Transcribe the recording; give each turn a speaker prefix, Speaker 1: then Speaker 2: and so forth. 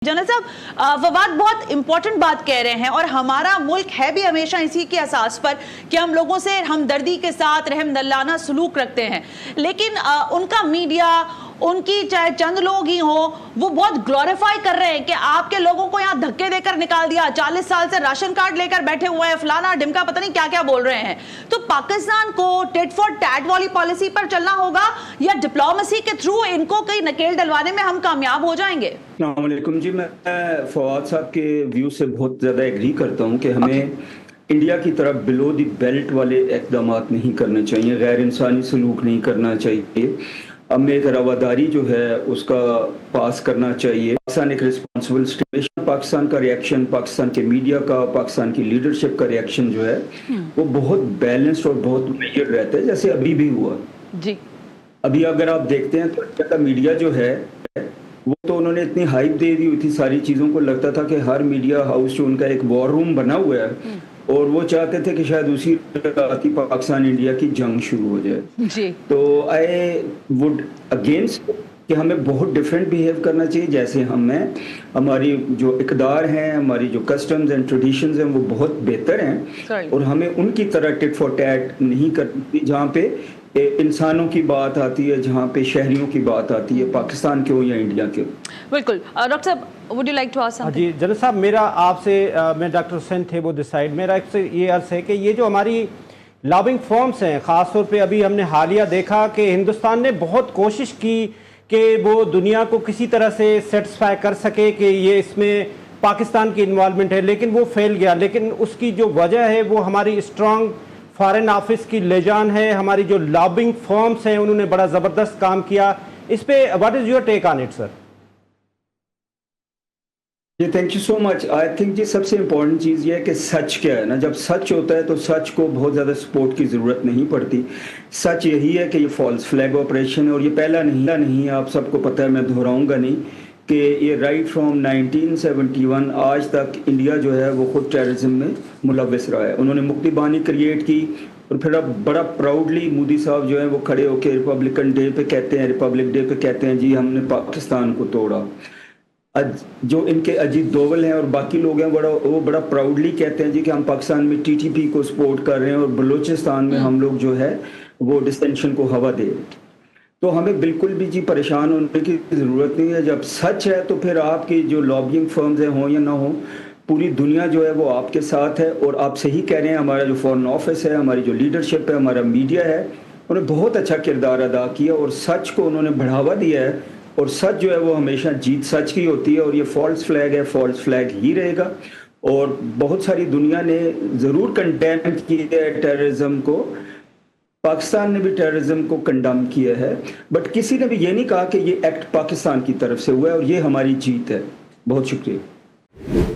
Speaker 1: General साहब फवाद बहुत important बात कह रहे हैं और हमारा मुल्क है भी हमेशा इसी के असास पर कि हम लोगों से हमदर्दी के साथ रहमदल्लाना सलूक रखते हैं, लेकिन उनका मीडिया, उनकी चाहे चंद लोग ही हों, वो बहुत ग्लोरीफाई कर रहे हैं कि आपके लोगों को यहाँ धक्के देकर निकाल दिया, 40 साल से राशन कार्ड लेकर बैठे हुए हैं, फलाना ढिमका, पता नहीं क्या क्या बोल रहे हैं। तो पाकिस्तान को टिट फॉर टैट वाली पॉलिसी पर चलना होगा या डिप्लोमेसी के थ्रू इनको कई नकेल डलवाने में हम कामयाब हो जाएंगे?
Speaker 2: अस्सलाम वालेकुम जी, मैं फवाद साहब के व्यू से बहुत ज़्यादा एग्री करता हूँ कि हमें इंडिया की तरफ बिलो द बेल्ट वाले इक़दाम नहीं करने चाहिए, गैर इंसानी सलूक नहीं करना चाहिए। हमें एक रवादारी जो है उसका पास करना चाहिए। पाकिस्तान एक रिस्पॉन्सिबल स्टेट, पाकिस्तान का रिएक्शन, पाकिस्तान के मीडिया का, पाकिस्तान की लीडरशिप का रिएक्शन जो है वो बहुत बैलेंस्ड और बहुत मेजर रहता है, जैसे अभी भी हुआ
Speaker 1: जी।
Speaker 2: अभी अगर आप देखते हैं तो इंडिया का मीडिया जो है वो तो उन्होंने इतनी हाइप दे दी हुई थी सारी चीज़ों को, लगता था कि हर मीडिया हाउस जो उनका एक वॉर रूम बना हुआ है और वो चाहते थे कि शायद उसी रात ही पाकिस्तान इंडिया की जंग शुरू हो जाए
Speaker 1: जी।
Speaker 2: तो आई वुड अगेंस्ट कि हमें बहुत डिफरेंट बिहेव करना चाहिए। जैसे हमारी जो इक़दार हैं, हमारी जो कस्टम्स एंड ट्रेडिशंस हैं वो बहुत बेहतर हैं और हमें उनकी तरह टिट फॉर टैट नहीं करनी, जहाँ पे इंसानों की बात आती है, जहाँ पे शहरियों की बात आती है, पाकिस्तान के हो या इंडिया के।
Speaker 1: बिल्कुल। डॉक्टर साहब, would you like to ask something?
Speaker 3: जी जनरल साहब, मेरा आपसे मैं डॉक्टर हुसैन थे वो दिस साइड, मेरा आपसे ये अर्ज है कि ये जो हमारी लॉबिंग फर्म्स हैं, ख़ास तौर पे अभी हमने हालिया देखा कि हिंदुस्तान ने बहुत कोशिश की कि वो दुनिया को किसी तरह से सेटिस्फाई कर सके कि ये इसमें पाकिस्तान की इन्वॉल्वमेंट है, लेकिन वो फेल गया। लेकिन उसकी जो वजह है वो हमारी स्ट्रॉन्ग फॉरेन ऑफिस की लेजान है, हमारी जो लॉबिंग फर्म्स हैं उन्होंने बड़ा ज़बरदस्त काम किया। इस पे what is your take on it sir?
Speaker 2: जी thank you so much. I think जी सबसे इम्पोर्टेंट चीज़ ये है कि सच क्या है ना, जब सच होता है तो सच को बहुत ज़्यादा सपोर्ट की ज़रूरत नहीं पड़ती। सच यही है कि ये फॉल्स फ्लैग ऑपरेशन है और ये पहला नहीं है, आप सबको पता है, मैं दोहराऊंगा नहीं कि ये राइट फ्रॉम 1971 आज तक इंडिया जो है वो खुद टेररिज्म में मुलव्वस रहा है। उन्होंने मुक्ति बानी क्रिएट की और फिर अब बड़ा प्राउडली मोदी साहब जो है वो खड़े होकर रिपब्लिकन डे पे कहते हैं, रिपब्लिक डे पे कहते हैं जी हमने पाकिस्तान को तोड़ा। जो इनके अजीत दोवल हैं और बाकी लोग हैं वो बड़ा प्राउडली कहते हैं जी कि हम पाकिस्तान में टीटीपी को सपोर्ट कर रहे हैं और बलूचिस्तान में हम लोग जो है वो डिस्टेंशन को हवा दे रहे हैं। तो हमें बिल्कुल भी जी परेशान होने की ज़रूरत नहीं है। जब सच है तो फिर आपकी जो लॉबिंग फर्म्स हैं हों या ना हो, पूरी दुनिया जो है वो आपके साथ है। और आप सही कह रहे हैं, हमारा जो फॉरेन ऑफिस है, हमारी जो लीडरशिप है, हमारा मीडिया है, उन्होंने बहुत अच्छा किरदार अदा किया और सच को उन्होंने बढ़ावा दिया है। और सच जो है वो हमेशा जीत सच की होती है और ये फॉल्स फ्लैग है, फॉल्स फ्लैग ही रहेगा। और बहुत सारी दुनिया ने ज़रूर कंडेम किया है टेररिज्म को, पाकिस्तान ने भी टेररिज्म को कंडेम किया है, बट किसी ने भी ये नहीं कहा कि ये एक्ट पाकिस्तान की तरफ से हुआ है और ये हमारी जीत है। बहुत शुक्रिया।